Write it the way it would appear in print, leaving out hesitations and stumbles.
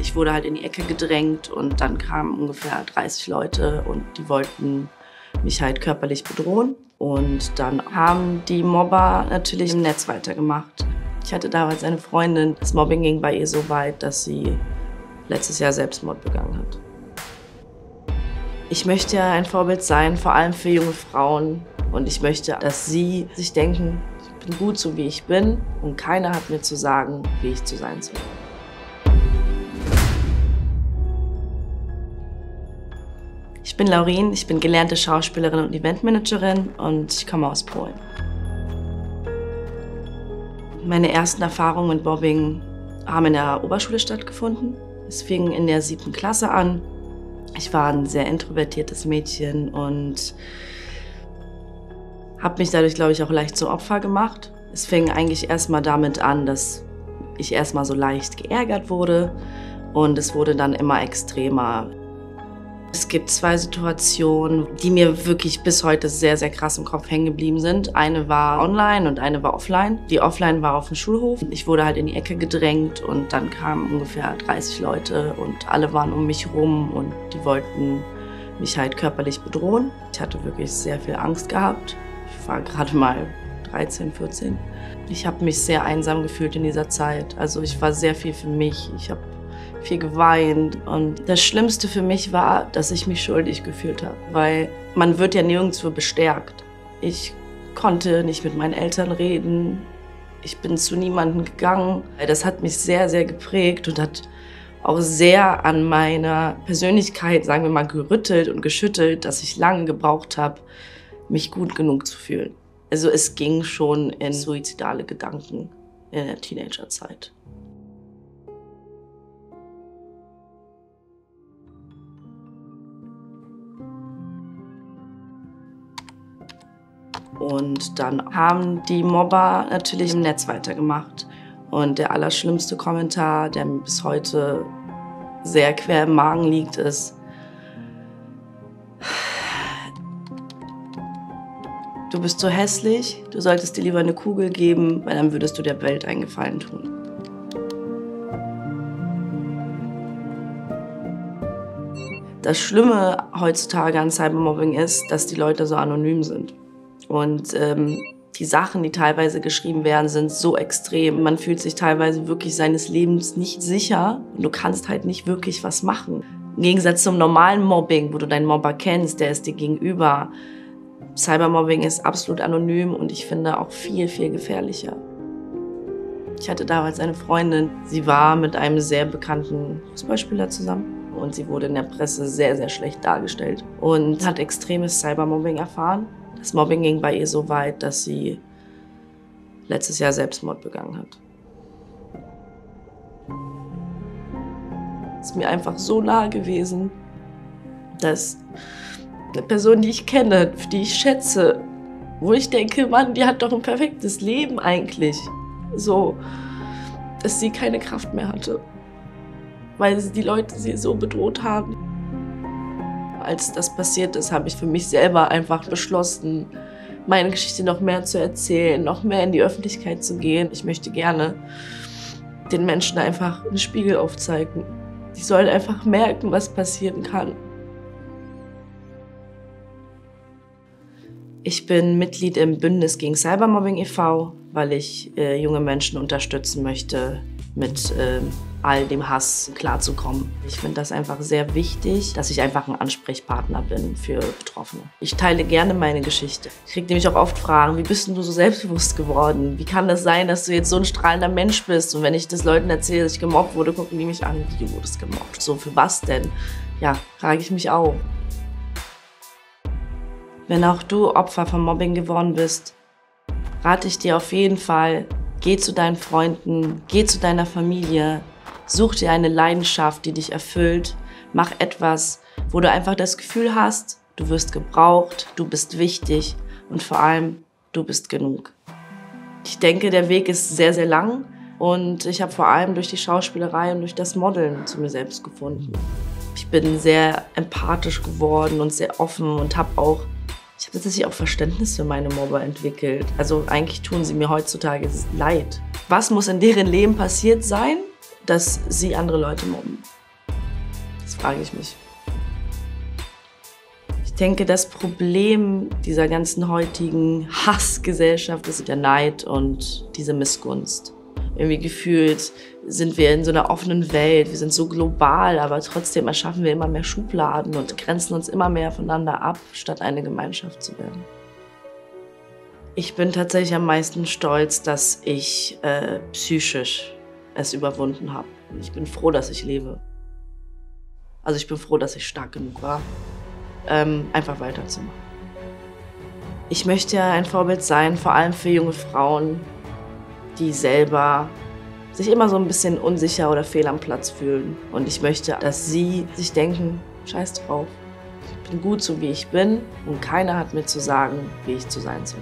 Ich wurde halt in die Ecke gedrängt und dann kamen ungefähr 30 Leute und die wollten mich halt körperlich bedrohen. Und dann haben die Mobber natürlich im Netz weitergemacht. Ich hatte damals eine Freundin, das Mobbing ging bei ihr so weit, dass sie letztes Jahr Selbstmord begangen hat. Ich möchte ja ein Vorbild sein, vor allem für junge Frauen. Und ich möchte, dass sie sich denken, ich bin gut so wie ich bin und keiner hat mir zu sagen, wie ich zu sein soll. Ich bin Laurin, ich bin gelernte Schauspielerin und Eventmanagerin und ich komme aus Polen. Meine ersten Erfahrungen mit Mobbing haben in der Oberschule stattgefunden. Es fing in der 7. Klasse an. Ich war ein sehr introvertiertes Mädchen und habe mich dadurch, glaube ich, auch leicht zum Opfer gemacht. Es fing eigentlich erstmal damit an, dass ich erstmal so leicht geärgert wurde und es wurde dann immer extremer. Es gibt 2 Situationen, die mir wirklich bis heute sehr, sehr krass im Kopf hängen geblieben sind. Eine war online und eine war offline. Die offline war auf dem Schulhof. Ich wurde halt in die Ecke gedrängt und dann kamen ungefähr 30 Leute und alle waren um mich rum und die wollten mich halt körperlich bedrohen. Ich hatte wirklich sehr viel Angst gehabt. Ich war gerade mal 13, 14. Ich habe mich sehr einsam gefühlt in dieser Zeit. Also ich war sehr viel für mich. Ich habe viel geweint und das Schlimmste für mich war, dass ich mich schuldig gefühlt habe, weil man wird ja nirgendwo bestärkt. Ich konnte nicht mit meinen Eltern reden, ich bin zu niemandem gegangen. Das hat mich sehr, sehr geprägt und hat auch sehr an meiner Persönlichkeit, sagen wir mal, gerüttelt und geschüttelt, dass ich lange gebraucht habe, mich gut genug zu fühlen. Also es ging schon in suizidale Gedanken in der Teenagerzeit. Und dann haben die Mobber natürlich im Netz weitergemacht. Und der allerschlimmste Kommentar, der mir bis heute sehr quer im Magen liegt, ist: Du bist so hässlich, du solltest dir lieber eine Kugel geben, weil dann würdest du der Welt einen Gefallen tun. Das Schlimme heutzutage an Cybermobbing ist, dass die Leute so anonym sind. Und die Sachen, die teilweise geschrieben werden, sind so extrem. Man fühlt sich teilweise wirklich seines Lebens nicht sicher und du kannst halt nicht wirklich was machen. Im Gegensatz zum normalen Mobbing, wo du deinen Mobber kennst, der ist dir gegenüber. Cybermobbing ist absolut anonym und ich finde auch viel, viel gefährlicher. Ich hatte damals eine Freundin, sie war mit einem sehr bekannten Fußballspieler zusammen und sie wurde in der Presse sehr, sehr schlecht dargestellt und hat extremes Cybermobbing erfahren. Das Mobbing ging bei ihr so weit, dass sie letztes Jahr Selbstmord begangen hat. Es ist mir einfach so nahe gewesen, dass eine Person, die ich kenne, die ich schätze, wo ich denke, Mann, die hat doch ein perfektes Leben eigentlich, so, dass sie keine Kraft mehr hatte, weil die Leute sie so bedroht haben. Als das passiert ist, habe ich für mich selber einfach beschlossen, meine Geschichte noch mehr zu erzählen, noch mehr in die Öffentlichkeit zu gehen. Ich möchte gerne den Menschen einfach einen Spiegel aufzeigen. Die sollen einfach merken, was passieren kann. Ich bin Mitglied im Bündnis gegen Cybermobbing e.V., weil ich junge Menschen unterstützen möchte, mit all dem Hass klarzukommen. Ich finde das einfach sehr wichtig, dass ich einfach ein Ansprechpartner bin für Betroffene. Ich teile gerne meine Geschichte. Ich kriege nämlich auch oft Fragen, wie bist denn du so selbstbewusst geworden? Wie kann das sein, dass du jetzt so ein strahlender Mensch bist? Und wenn ich das Leuten erzähle, dass ich gemobbt wurde, gucken die mich an, wie du wurdest gemobbt. So, für was denn? Ja, frage ich mich auch. Wenn auch du Opfer von Mobbing geworden bist, rate ich dir auf jeden Fall, geh zu deinen Freunden, geh zu deiner Familie, such dir eine Leidenschaft, die dich erfüllt, mach etwas, wo du einfach das Gefühl hast, du wirst gebraucht, du bist wichtig und vor allem, du bist genug. Ich denke, der Weg ist sehr, sehr lang und ich habe vor allem durch die Schauspielerei und durch das Modeln zu mir selbst gefunden. Ich bin sehr empathisch geworden und sehr offen und habe tatsächlich auch Verständnis für meine Mobber entwickelt. Also eigentlich tun sie mir heutzutage leid. Was muss in deren Leben passiert sein, dass sie andere Leute mobben? frage ich mich. Ich denke, das Problem dieser ganzen heutigen Hassgesellschaft ist der Neid und diese Missgunst. Irgendwie gefühlt sind wir in so einer offenen Welt, wir sind so global, aber trotzdem erschaffen wir immer mehr Schubladen und grenzen uns immer mehr voneinander ab, statt eine Gemeinschaft zu werden. Ich bin tatsächlich am meisten stolz, dass ich psychisch es überwunden habe. Ich bin froh, dass ich lebe. Also ich bin froh, dass ich stark genug war, einfach weiterzumachen. Ich möchte ja ein Vorbild sein, vor allem für junge Frauen, die selber sich immer so ein bisschen unsicher oder fehl am Platz fühlen. Und ich möchte, dass sie sich denken, scheiß drauf, ich bin gut so wie ich bin und keiner hat mir zu sagen, wie ich zu sein soll.